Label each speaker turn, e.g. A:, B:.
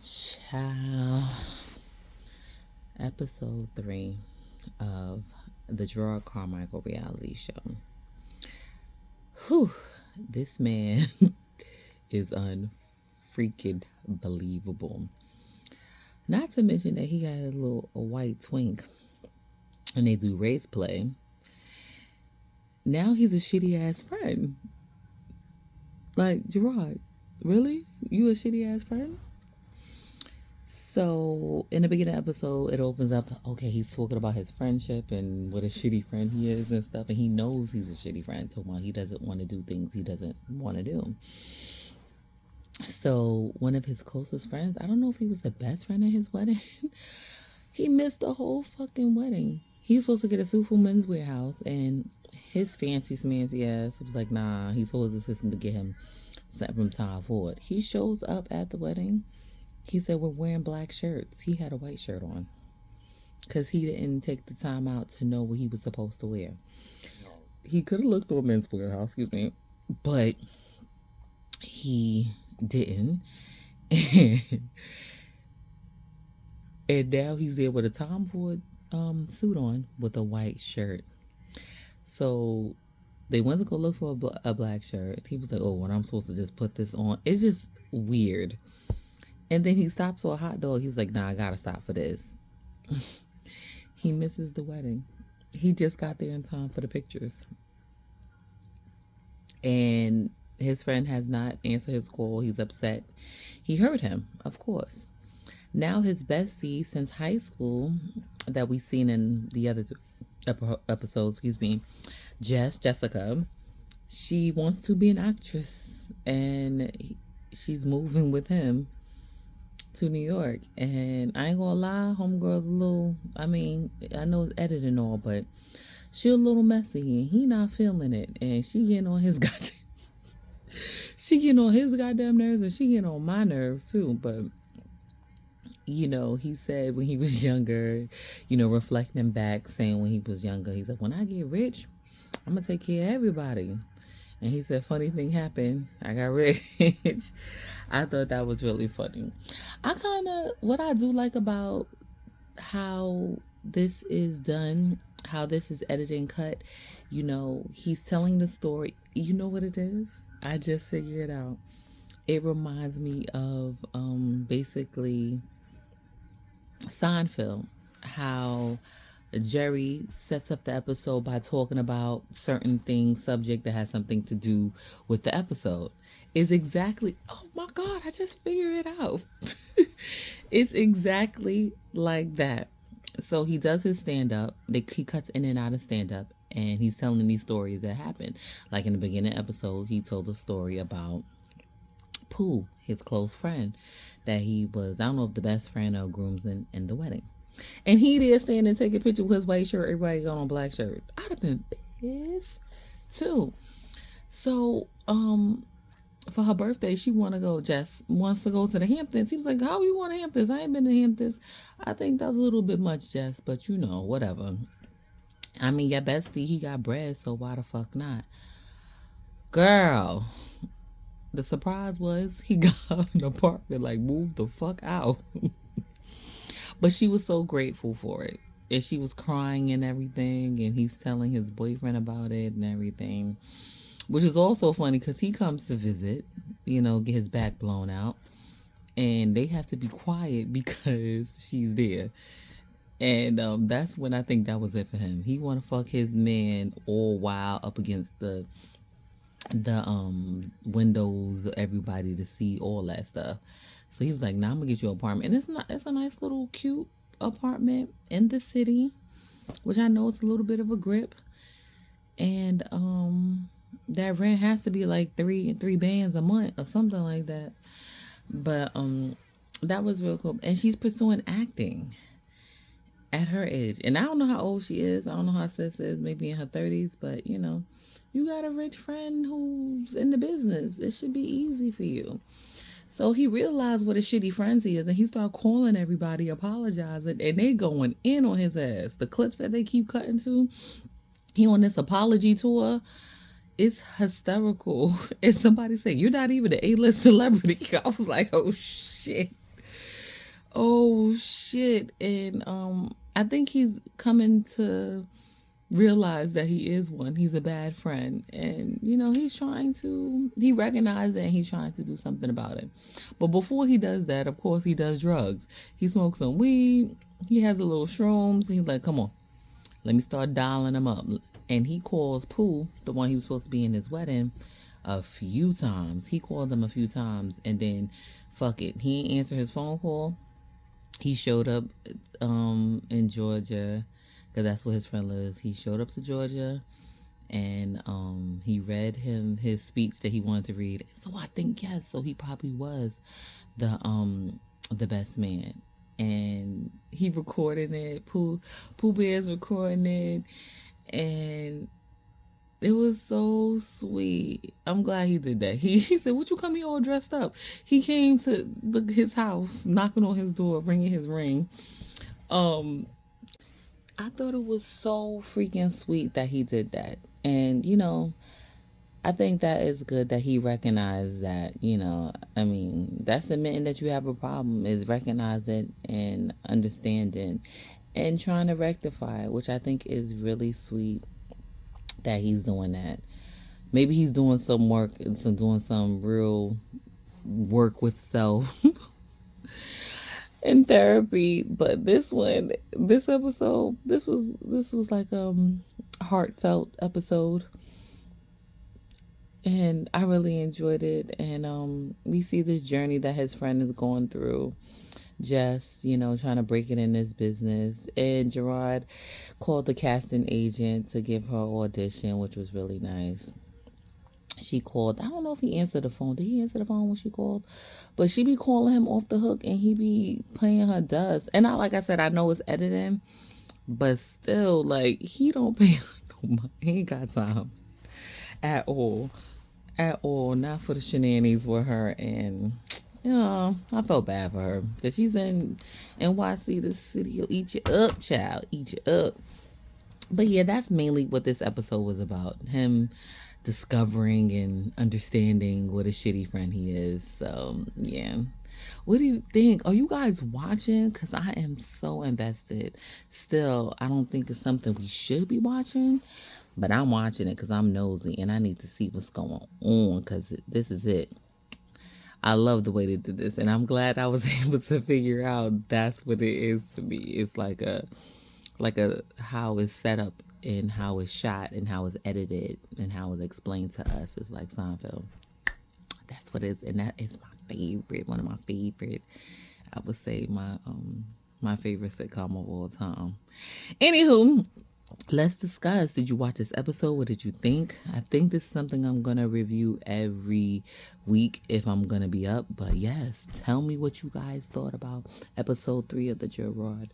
A: Ciao. Episode 3 of the Jerrod Carmichael reality show. Whew, this man is unfreaking believable. Not to mention that he got a white twink and they do race play. Now he's a shitty ass friend. Like, Jerrod, really? You a shitty ass friend? So in the beginning of the episode, it opens up. Okay, he's talking about his friendship and what a shitty friend he is and stuff, and he knows he's a shitty friend. Talking about he doesn't want to do things he doesn't want to do. So one of his closest friends, I don't know if he was the best friend at his wedding. He missed the whole fucking wedding. He was supposed to get a suit from Men's Warehouse, and his fancy smancy ass was like, nah. He told his assistant to get him sent from Tom Ford. He shows up at the wedding. He said, we're wearing black shirts. He had a white shirt on because he didn't take the time out to know what he was supposed to wear. He could have looked on Men's Warehouse, excuse me, but he didn't. And now he's there with a Tom Ford suit on with a white shirt. So they went to go look for a black shirt. He was like, oh, what, I'm supposed to just put this on? It's just weird. And then he stops for a hot dog. He was like, nah, I gotta stop for this. He misses the wedding. He just got there in time for the pictures. And his friend has not answered his call. He's upset. He heard him, of course. Now his bestie since high school that we've seen in the other episodes, Jessica, she wants to be an actress. And she's moving with him to New York. And I ain't gonna lie, homegirl's a little, I know it's edited and all, but she a little messy and he not feeling it. And she getting on his goddamn nerves, and she getting on my nerves too. But he said when he was younger, reflecting back, saying when he was younger, he said, when I get rich, I'm gonna take care of everybody. And he said, funny thing happened. I got rich. I thought that was really funny. What I do like about how this is done, how this is edited and cut, he's telling the story. You know what it is? I just figured it out. It reminds me of basically Seinfeld, how Jerry sets up the episode by talking about certain things, subject that has something to do with the episode. Is exactly, oh my God, I just figured it out. It's exactly like that. So he does his stand up. He cuts in and out of stand up, and he's telling these stories that happened. Like in the beginning episode, he told a story about Pooh, his close friend, that he was, I don't know if the best friend or groomsman in the wedding. And he there standing and take a picture with his white shirt, everybody got on black shirt. I'd have been pissed too. So, for her birthday, Jess wants to go to the Hamptons. He was like, how you going to Hamptons? I ain't been to Hamptons. I think that's a little bit much, Jess, but whatever. Your bestie, he got bread, so why the fuck not? Girl, the surprise was he got an apartment, like, moved the fuck out. But she was so grateful for it. And she was crying and everything. And he's telling his boyfriend about it and everything. Which is also funny because he comes to visit, get his back blown out. And they have to be quiet because she's there. And that's when I think that was it for him. He want to fuck his man all while up against the windows, everybody to see all that stuff. So he was like, nah, I'm gonna get you an apartment. And it's a nice little cute apartment in the city, which I know it's a little bit of a grip. And that rent has to be like three bands a month or something like that. But that was real cool. And she's pursuing acting at her age. And I don't know how old she is. I don't know how sis is, maybe in her 30s, but you got a rich friend who's in the business. It should be easy for you. So he realized what a shitty friend he is, and he started calling everybody, apologizing, and they going in on his ass. The clips that they keep cutting to, he on this apology tour, it's hysterical. And somebody said, you're not even an A-list celebrity. I was like, oh shit. Oh shit. And I think he's coming to realize that he is one. He's a bad friend. And he recognizes it and he's trying to do something about it. But before he does that, of course he does drugs. He smokes some weed, he has a little shrooms, he's like, come on, let me start dialing him up. And he calls Pooh, the one he was supposed to be in his wedding, a few times. He called him a few times and then fuck it. He didn't answer his phone call. He showed up in Georgia because that's where his friend lives. He showed up to Georgia and he read him his speech that he wanted to read. So I think yes, so he probably was the best man. And he recorded it. Pooh Bear's recording it, and it was so sweet. I'm glad he did that. He said, "What you come here all dressed up?" He came to his house, knocking on his door, ringing his ring. Um, I thought it was so freaking sweet that he did that, and I think that is good that he recognized that. I mean, that's admitting that you have a problem is recognize it and understanding, and trying to rectify it, which I think is really sweet that he's doing that. Maybe he's doing some work and doing some real work with self in therapy. But this episode, this was like heartfelt episode, and I really enjoyed it. And we see this journey that his friend is going through, just trying to break it in this business. And Jerrod called the casting agent to give her audition, which was really nice. She called. I don't know if he answered the phone. Did he answer the phone when she called? But she be calling him off the hook and he be playing her dust. And like I said, I know it's editing, but still, like, he don't pay her no money. He ain't got time at all. At all. Not for the shenanigans with her. And I felt bad for her because she's in NYC. The city will eat you up, child. Eat you up. But yeah, that's mainly what this episode was about. Him discovering and understanding what a shitty friend he is. So yeah. What do you think? Are you guys watching? Because I am so invested. Still, I don't think it's something we should be watching, but I'm watching it because I'm nosy and I need to see what's going on because this is it. I love the way they did this, and I'm glad I was able to figure out that's what it is to me. It's like a how it's set up and how it's shot and how it's edited and how it's explained to us. It's like Seinfeld. That's what it is, and that is my favorite. One of my favorite. I would say my favorite sitcom of all time. Anywho, let's discuss. Did you watch this episode? What did you think? I think this is something I'm gonna review every week if I'm gonna be up. But yes, tell me what you guys thought about episode 3 of the Jerrod